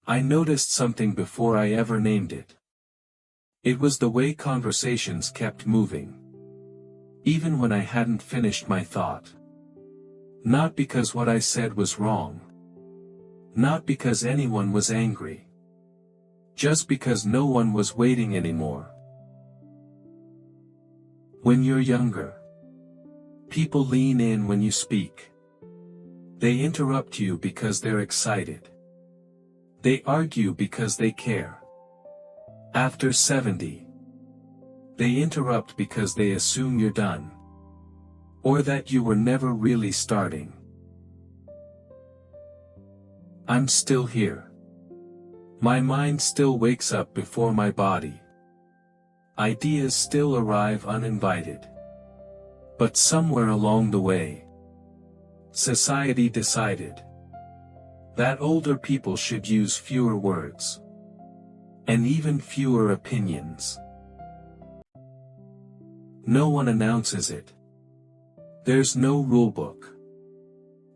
I noticed something before I ever named it. It was the way conversations kept moving. Even when I hadn't finished my thought. Not because what I said was wrong. Not because anyone was angry. Just because no one was waiting anymore. When you're younger, people lean in when you speak. They interrupt you because they're excited. They argue because they care. After 70, they interrupt because they assume you're done. Or that you were never really starting. I'm still here. My mind still wakes up before my body. Ideas still arrive uninvited. But somewhere along the way, society decided that older people should use fewer words. And even fewer opinions. No one announces it. There's no rulebook.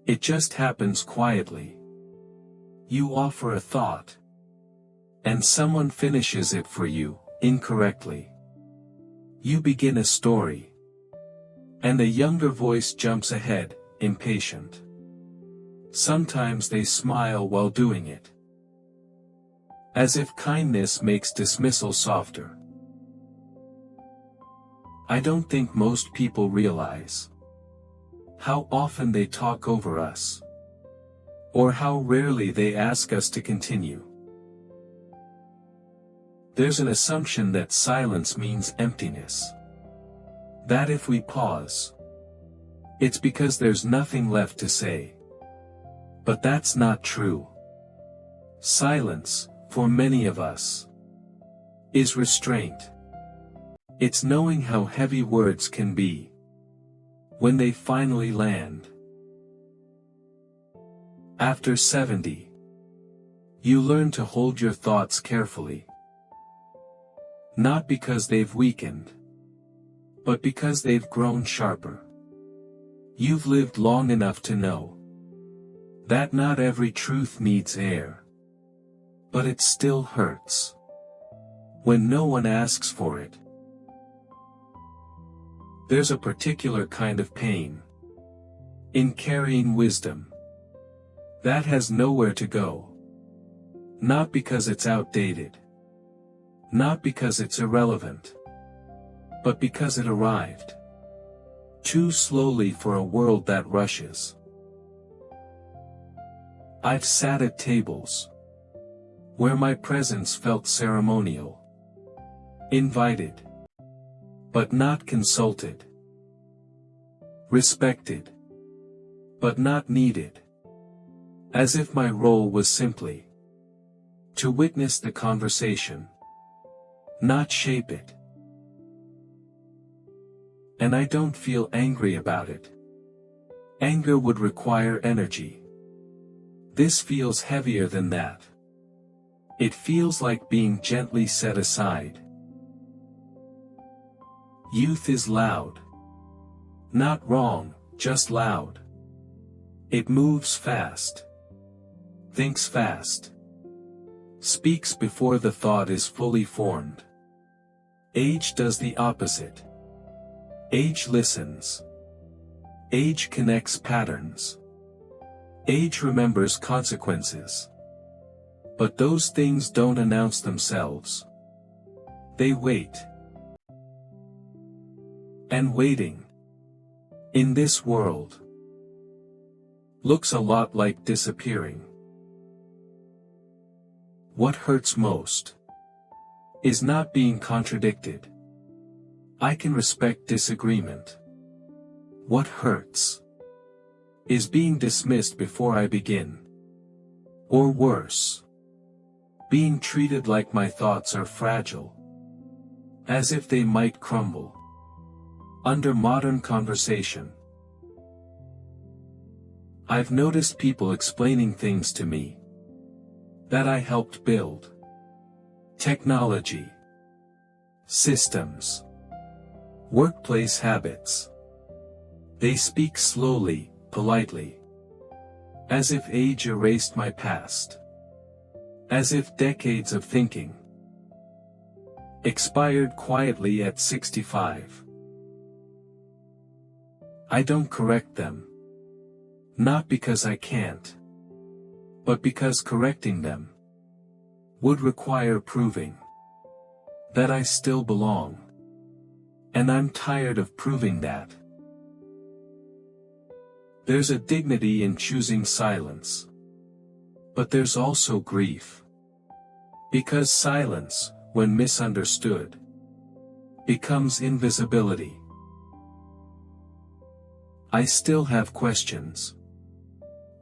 It just happens quietly. You offer a thought. And someone finishes it for you, incorrectly. You begin a story. And a younger voice jumps ahead, impatient. Sometimes they smile while doing it. As if kindness makes dismissal softer. I don't think most people realize how often they talk over us. Or how rarely they ask us to continue. There's an assumption that silence means emptiness. That if we pause, it's because there's nothing left to say. But that's not true. Silence, for many of us, is restraint. It's knowing how heavy words can be when they finally land. After 70, you learn to hold your thoughts carefully. Not because they've weakened, but because they've grown sharper. You've lived long enough to know that not every truth needs air. But it still hurts when no one asks for it. There's a particular kind of pain in carrying wisdom that has nowhere to go. Not because it's outdated. Not because it's irrelevant. But because it arrived too slowly for a world that rushes. I've sat at tables where my presence felt ceremonial. Invited. But not consulted. Respected. But not needed. As if my role was simply to witness the conversation, not shape it. And I don't feel angry about it. Anger would require energy. This feels heavier than that. It feels like being gently set aside. Youth is loud. Not wrong, just loud. It moves fast. Thinks fast. Speaks before the thought is fully formed. Age does the opposite. Age listens. Age connects patterns. Age remembers consequences. But those things don't announce themselves. They wait. And waiting, in this world, looks a lot like disappearing. What hurts most is not being contradicted. I can respect disagreement. What hurts is being dismissed before I begin. Or worse, being treated like my thoughts are fragile, as if they might crumble under modern conversation. I've noticed people explaining things to me that I helped build. Technology, systems, workplace habits. They speak slowly, politely, as if age erased my past. As if decades of thinking expired quietly at 65. I don't correct them. Not because I can't, but because correcting them would require proving that I still belong. And I'm tired of proving that. There's a dignity in choosing silence. But there's also grief. Because silence, when misunderstood, becomes invisibility. I still have questions.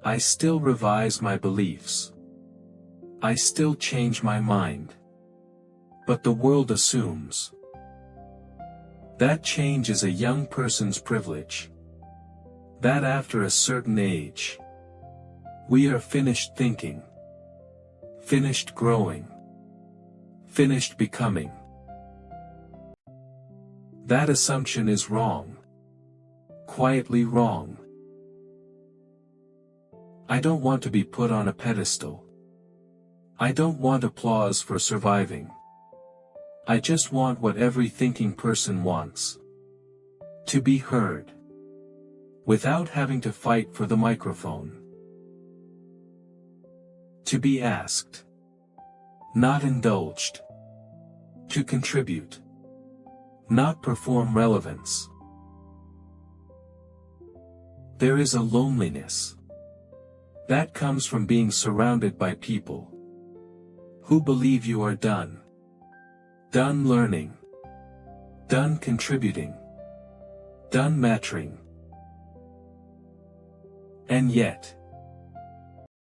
I still revise my beliefs. I still change my mind. But the world assumes that change is a young person's privilege. That after a certain age, we are finished thinking, finished growing, finished becoming. That assumption is wrong. Quietly wrong. I don't want to be put on a pedestal. I don't want applause for surviving. I just want what every thinking person wants. To be heard. Without having to fight for the microphone. To be asked. Not indulged. To contribute. Not perform relevance. There is a loneliness that comes from being surrounded by people who believe you are done. Done learning. Done contributing. Done mattering. And yet,